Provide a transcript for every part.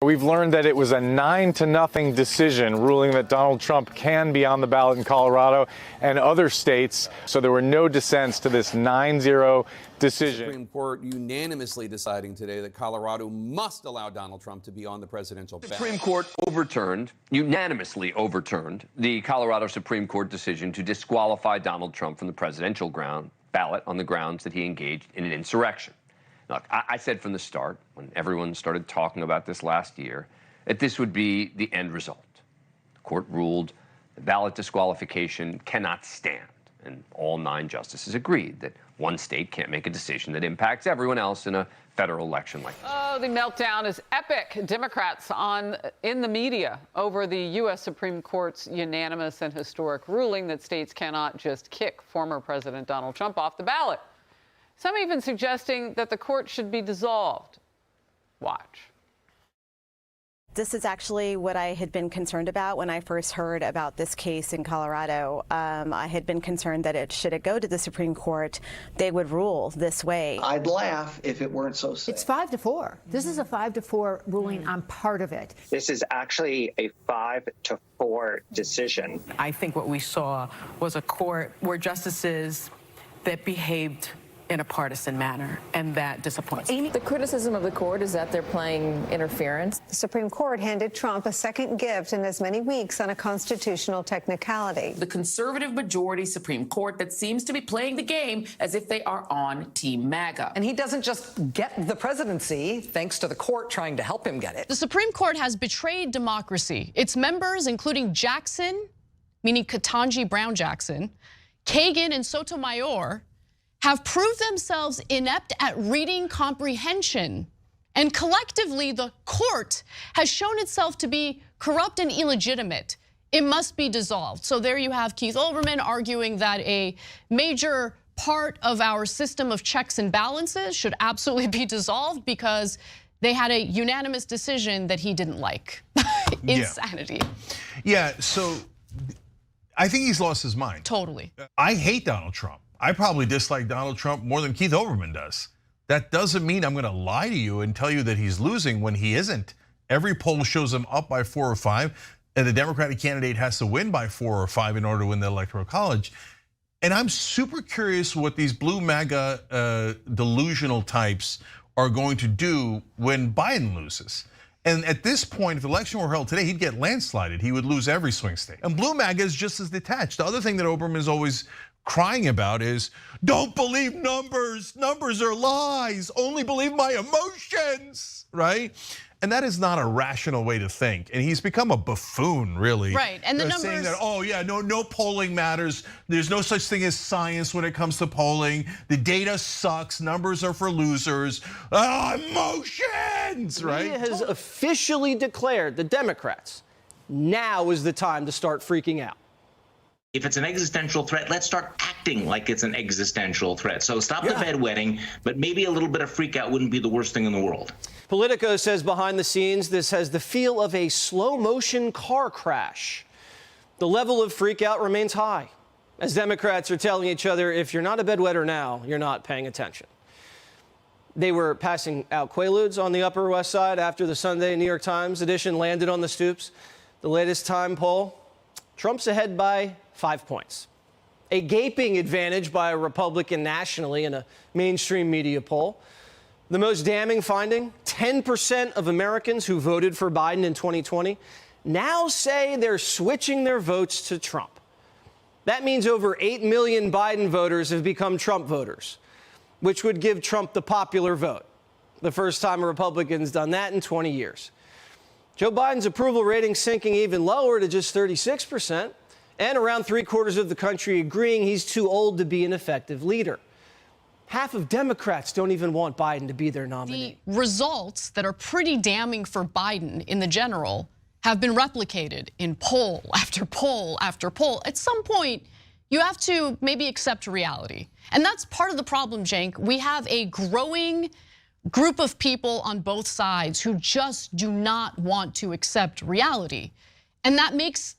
We've learned that it was a 9-0 decision ruling that Donald Trump can be on the ballot in Colorado and other states. So there were no dissents to this 9-0 decision. The Supreme Court unanimously deciding today that Colorado must allow Donald Trump to be on the presidential ballot. The Supreme Court unanimously overturned the Colorado Supreme Court decision to disqualify Donald Trump from the presidential ballot on the grounds that he engaged in an insurrection. Look, I said from the start, when everyone started talking about this last year, that this would be the end result. The court ruled the ballot disqualification cannot stand, and all 9 justices agreed that one state can't make a decision that impacts everyone else in a federal election like this. Oh, the meltdown is epic. Democrats in the media over the U.S. Supreme Court's unanimous and historic ruling that states cannot just kick former President Donald Trump off the ballot. Some even suggesting that the court should be dissolved. Watch. This is actually what I had been concerned about when I first heard about this case in Colorado. I had been concerned that should it go to the Supreme Court, they would rule this way. I'd laugh if it weren't so sad. It's 5-4. This is a 5-4 ruling on part of it. This is actually a 5-4 decision. I think what we saw was a court where justices that behaved in a partisan manner, and that disappoints me. The criticism of the court is that they're playing interference. The Supreme Court handed Trump a second gift in as many weeks on a constitutional technicality. The conservative majority Supreme Court that seems to be playing the game as if they are on Team MAGA. And he doesn't just get the presidency thanks to the court trying to help him get it. The Supreme Court has betrayed democracy. Its members, including Jackson, meaning Ketanji Brown Jackson, Kagan and Sotomayor, have proved themselves inept at reading comprehension. And collectively, the court has shown itself to be corrupt and illegitimate. It must be dissolved. So there you have Keith Olbermann arguing that a major part of our system of checks and balances should absolutely be dissolved because they had a unanimous decision that he didn't like. Insanity. Yeah, so I think he's lost his mind. Totally. I hate Donald Trump. I probably dislike Donald Trump more than Keith Olbermann does. That doesn't mean I'm gonna lie to you and tell you that he's losing when he isn't. Every poll shows him up by 4 or 5, and the Democratic candidate has to win by 4 or 5 in order to win the Electoral College. And I'm super curious what these blue MAGA delusional types are going to do when Biden loses. And at this point, if the election were held today, he'd get landslided. He would lose every swing state. And blue MAGA is just as detached. The other thing that Olbermann is always crying about is, don't believe numbers. Numbers are lies. Only believe my emotions, right? And that is not a rational way to think. And he's become a buffoon, really. Right, and the numbers saying that, oh yeah, no polling matters. There's no such thing as science when it comes to polling. The data sucks. Numbers are for losers. Emotions, right? The media has officially declared, the Democrats, now is the time to start freaking out. If it's an existential threat, let's start acting like it's an existential threat. So stop the bedwetting, but maybe a little bit of freak out wouldn't be the worst thing in the world. Politico says behind the scenes, this has the feel of a slow motion car crash. The level of freak out remains high, as Democrats are telling each other, if you're not a bedwetter now, you're not paying attention. They were passing out Quaaludes on the Upper West Side after the Sunday New York Times edition landed on the stoops. The latest Time poll, Trump's ahead by 5 points. A gaping advantage by a Republican nationally in a mainstream media poll. The most damning finding, 10% of Americans who voted for Biden in 2020 now say they're switching their votes to Trump. That means over 8 million Biden voters have become Trump voters, which would give Trump the popular vote. The first time a Republican's done that in 20 years. Joe Biden's approval rating sinking even lower to just 36%. And around 3/4 of the country agreeing he's too old to be an effective leader. Half of Democrats don't even want Biden to be their nominee. The results that are pretty damning for Biden in the general have been replicated in poll after poll after poll. At some point, you have to maybe accept reality. And that's part of the problem, Cenk. We have a growing group of people on both sides who just do not want to accept reality. And that makes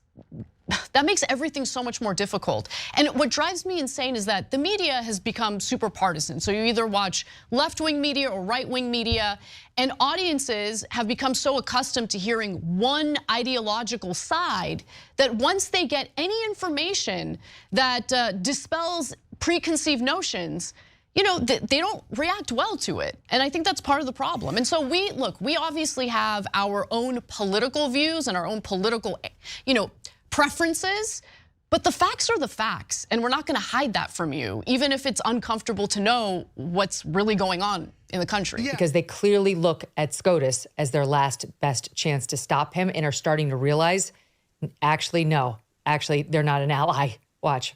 that makes everything so much more difficult. And what drives me insane is that the media has become super partisan. So you either watch left-wing media or right-wing media, and audiences have become so accustomed to hearing one ideological side that once they get any information that dispels preconceived notions, you know, they don't react well to it. And I think that's part of the problem. And so we obviously have our own political views and our own political, preferences, but the facts are the facts, and we're not going to hide that from you, even if it's uncomfortable to know what's really going on in the country. Yeah. Because they clearly look at SCOTUS as their last best chance to stop him and are starting to realize, actually, no, they're not an ally. Watch.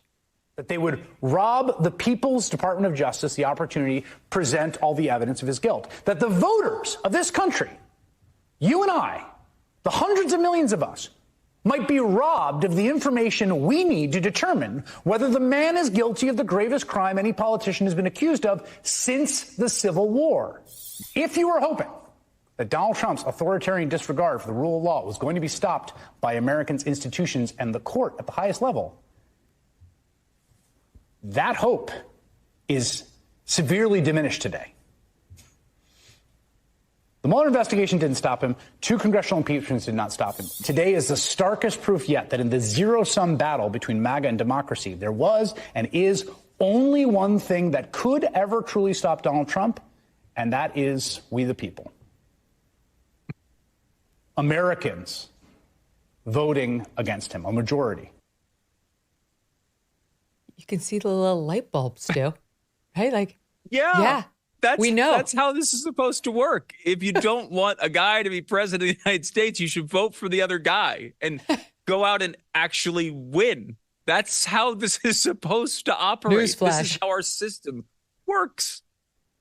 That they would rob the People's Department of Justice the opportunity to present all the evidence of his guilt. That the voters of this country, you and I, the hundreds of millions of us, might be robbed of the information we need to determine whether the man is guilty of the gravest crime any politician has been accused of since the Civil War. If you were hoping that Donald Trump's authoritarian disregard for the rule of law was going to be stopped by Americans' institutions and the court at the highest level, that hope is severely diminished today. The Mueller investigation didn't stop him. 2 congressional impeachments did not stop him. Today is the starkest proof yet that in the zero-sum battle between MAGA and democracy, there was and is only one thing that could ever truly stop Donald Trump, and that is we the people. Americans voting against him, a majority. You can see the little light bulbs too, right? Like, yeah. We know. That's how this is supposed to work. If you don't want a guy to be president of the United States, you should vote for the other guy and go out and actually win. That's how this is supposed to operate. Newsflash. This is how our system works,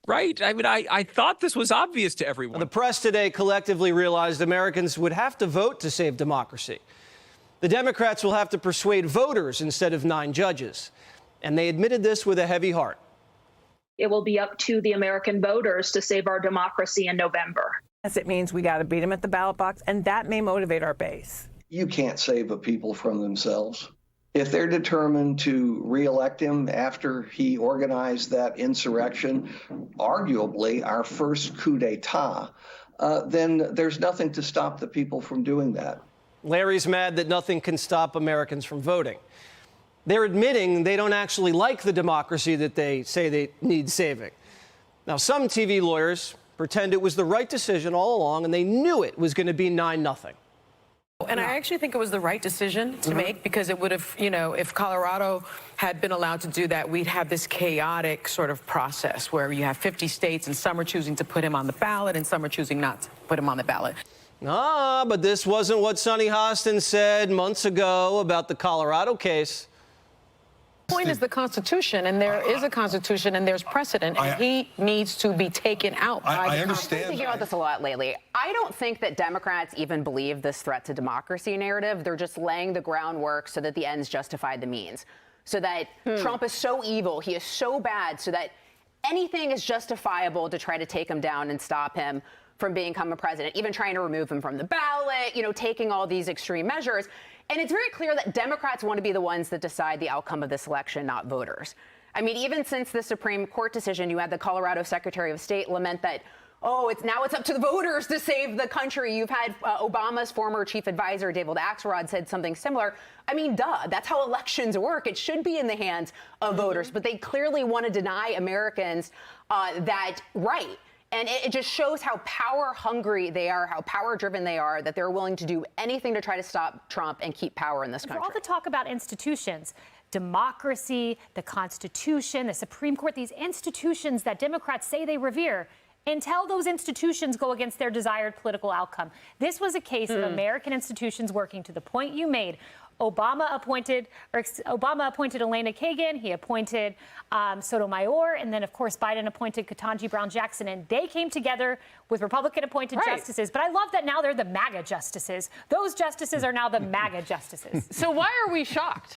right? I mean, I thought this was obvious to everyone. The press today collectively realized Americans would have to vote to save democracy. The Democrats will have to persuade voters instead of 9 judges. And they admitted this with a heavy heart. It will be up to the American voters to save our democracy in November. Yes, it means we got to beat them at the ballot box, and that may motivate our base. You can't save a people from themselves. If they're determined to reelect him after he organized that insurrection, arguably our first coup d'etat, then there's nothing to stop the people from doing that. Larry's mad that nothing can stop Americans from voting. They're admitting they don't actually like the democracy that they say they need saving. Now, some TV lawyers pretend it was the right decision all along, and they knew it was going to be 9-0. And I actually think it was the right decision to make, because it would have, if Colorado had been allowed to do that, we'd have this chaotic sort of process where you have 50 states and some are choosing to put him on the ballot and some are choosing not to put him on the ballot. But this wasn't what Sonny Hostin said months ago about the Colorado case. The point is the Constitution, and there is a Constitution, and there's precedent, and he needs to be taken out. I understand. I've been thinking about this a lot lately. I don't think that Democrats even believe this threat to democracy narrative. They're just laying the groundwork so that the ends justify the means. So that Trump is so evil, he is so bad, so that anything is justifiable to try to take him down and stop him from becoming a president, even trying to remove him from the ballot, taking all these extreme measures. And it's very clear that Democrats want to be the ones that decide the outcome of this election, not voters. I mean, even since the Supreme Court decision, you had the Colorado Secretary of State lament that, now it's up to the voters to save the country. You've had Obama's former chief advisor, David Axelrod, said something similar. I mean, that's how elections work. It should be in the hands of voters, but they clearly want to deny Americans that right. And it just shows how power-hungry they are, how power-driven they are, that they're willing to do anything to try to stop Trump and keep power in this country. For all the talk about institutions, democracy, the Constitution, the Supreme Court, these institutions that Democrats say they revere, until those institutions go against their desired political outcome. This was a case of American institutions working to the point you made. Obama appointed Elena Kagan. He appointed Sotomayor. And then, of course, Biden appointed Ketanji Brown Jackson. And they came together with Republican-appointed justices. But I love that now they're the MAGA justices. Those justices are now the MAGA justices. So why are we shocked?